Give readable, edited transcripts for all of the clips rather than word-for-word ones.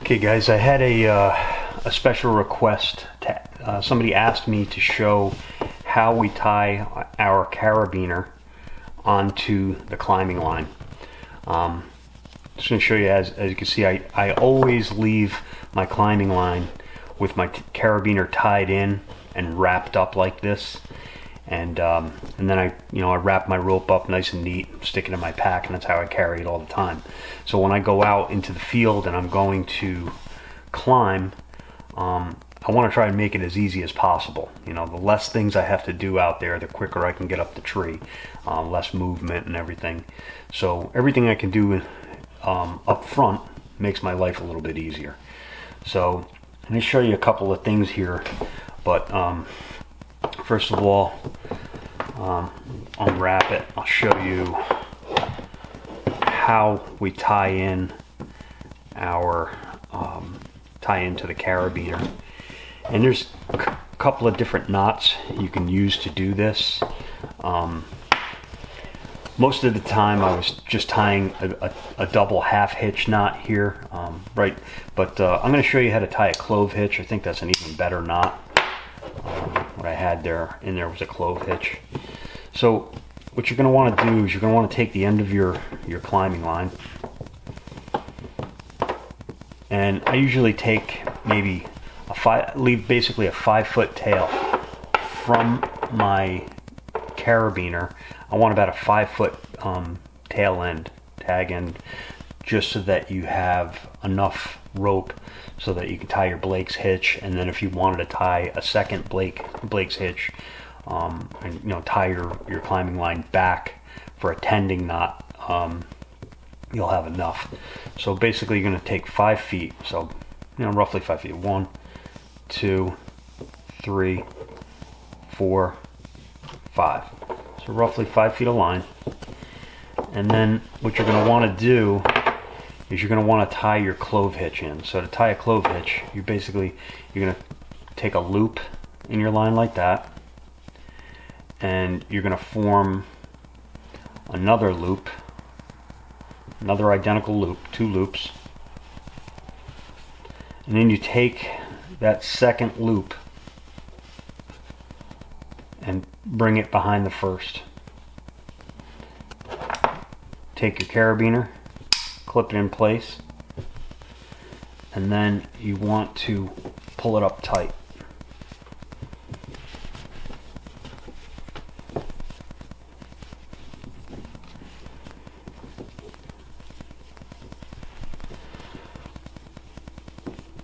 Okay guys, I had a special request. Somebody asked me to show how we tie our carabiner onto the climbing line. Just going to show you, as you can see, I always leave my climbing line with my carabiner tied in and wrapped up like this. And then I wrap my rope up nice and neat, stick it in my pack, and that's how I carry it all the time. So when I go out into the field and I'm going to climb, I want to try and make it as easy as possible. The less things I have to do out there, the quicker I can get up the tree, less movement and everything. So everything I can do up front makes my life a little bit easier. So let me show you a couple of things here, but first of all, unwrap it. I'll show you how we tie into the carabiner. And there's a couple of different knots you can use to do this. Most of the time I was just tying a double half hitch knot here, right? But I'm going to show you how to tie a clove hitch. I think that's an even better knot. What I had there was a clove hitch. So what you're going to want to do is you're going to want to take the end of your climbing line, and I usually take maybe leave basically a 5-foot tail from my carabiner. I want about a 5-foot tag end, just so that you have enough rope so that you can tie your Blake's hitch. And then if you wanted to tie a second Blake's hitch, and tie your climbing line back for a tending knot, you'll have enough. So basically you're going to take 5 feet, so roughly 5 feet. 1, 2, 3, 4, 5. So roughly 5 feet of line. And then what you're going to want to do is you're going to want to tie your clove hitch in. So to tie a clove hitch, you're going to take a loop in your line like that, and you're going to form another loop, another identical loop, 2 loops, and then you take that second loop and bring it behind the first. Take your carabiner, clip it in place, and then you want to pull it up tight.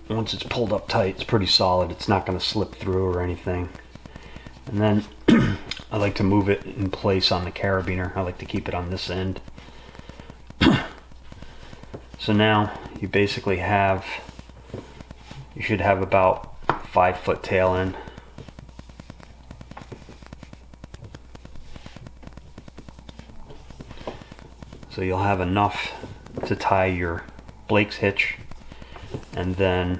Once it's pulled up tight, it's pretty solid. It's not going to slip through or anything. And then I like to move it in place on the carabiner. I like to keep it on this end. So now you basically you should have about 5-foot tail end. So you'll have enough to tie your Blake's hitch, and then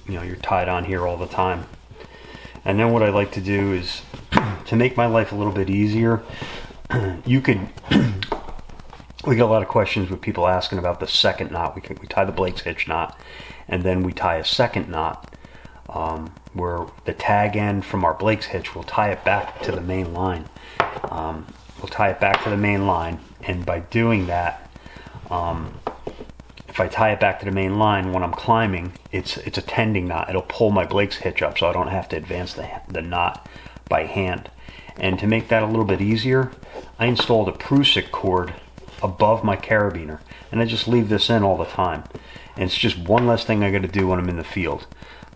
you're tied on here all the time. And then what I like to do is to make my life a little bit easier, we get a lot of questions with people asking about the second knot. We tie the Blake's hitch knot, and then we tie a second knot where the tag end from our Blake's hitch, we'll tie it back to the main line. We'll tie it back to the main line, and by doing that, if I tie it back to the main line when I'm climbing, it's a tending knot. It'll pull my Blake's hitch up, so I don't have to advance the knot by hand. And to make that a little bit easier, I installed a prusik cord above my carabiner, and I just leave this in all the time. And it's just one less thing I got to do when I'm in the field.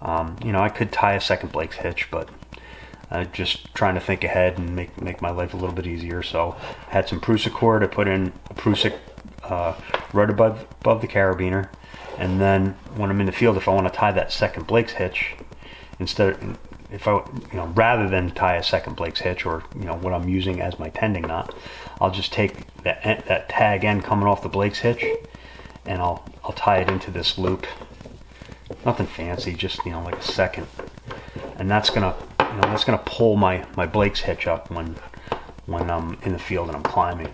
I could tie a second Blake's hitch, but just trying to think ahead and make my life a little bit easier. So I had some prusik cord. I put in a prusik right above the carabiner, and then when I'm in the field, if I want to tie that second Blake's hitch, rather than tie a second Blake's hitch, or what I'm using as my tending knot, I'll just take that tag end coming off the Blake's hitch, and I'll tie it into this loop. Nothing fancy, just like a second, and that's gonna pull my Blake's hitch up when I'm in the field and I'm climbing.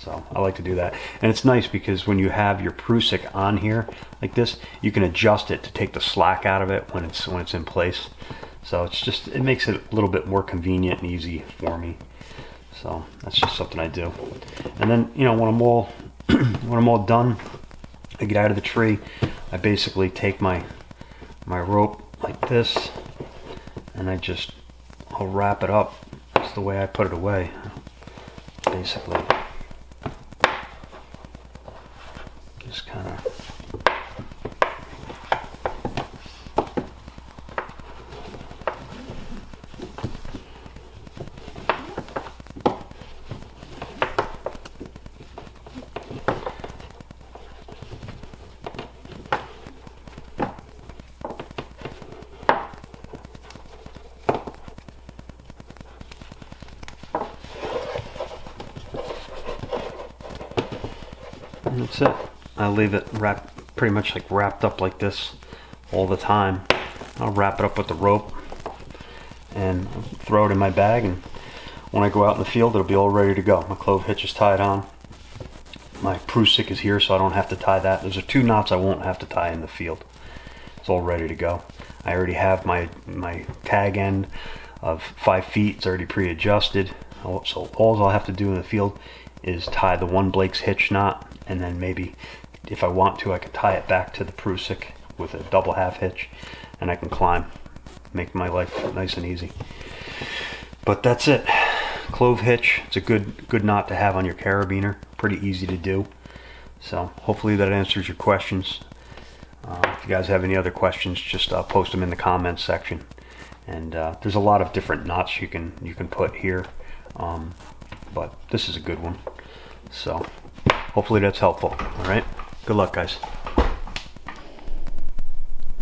So I like to do that. And it's nice because when you have your prusik on here like this, you can adjust it to take the slack out of it when it's in place. So it makes it a little bit more convenient and easy for me. So that's just something I do. And then, you know, when I'm all when I'm all done, I get out of the tree, I basically take my rope like this, and I'll wrap it up. That's the way I put it away, basically. Just kind of and that's it. I leave it pretty much like wrapped up like this all the time. I'll wrap it up with the rope and throw it in my bag, and when I go out in the field, it'll be all ready to go. My clove hitch is tied on. My prusik is here, so I don't have to tie that. Those are 2 knots I won't have to tie in the field. It's all ready to go. I already have my tag end of 5 feet. It's already pre-adjusted. So all I'll have to do in the field is tie the 1 Blake's hitch knot, and then maybe if I want to, I can tie it back to the prusik with a double half hitch, and I can climb. Make my life nice and easy. But that's it. Clove hitch. It's a good knot to have on your carabiner. Pretty easy to do. So hopefully that answers your questions. If you guys have any other questions, just post them in the comments section. And there's a lot of different knots you can put here, but this is a good one. So hopefully that's helpful. All right. Good luck, guys.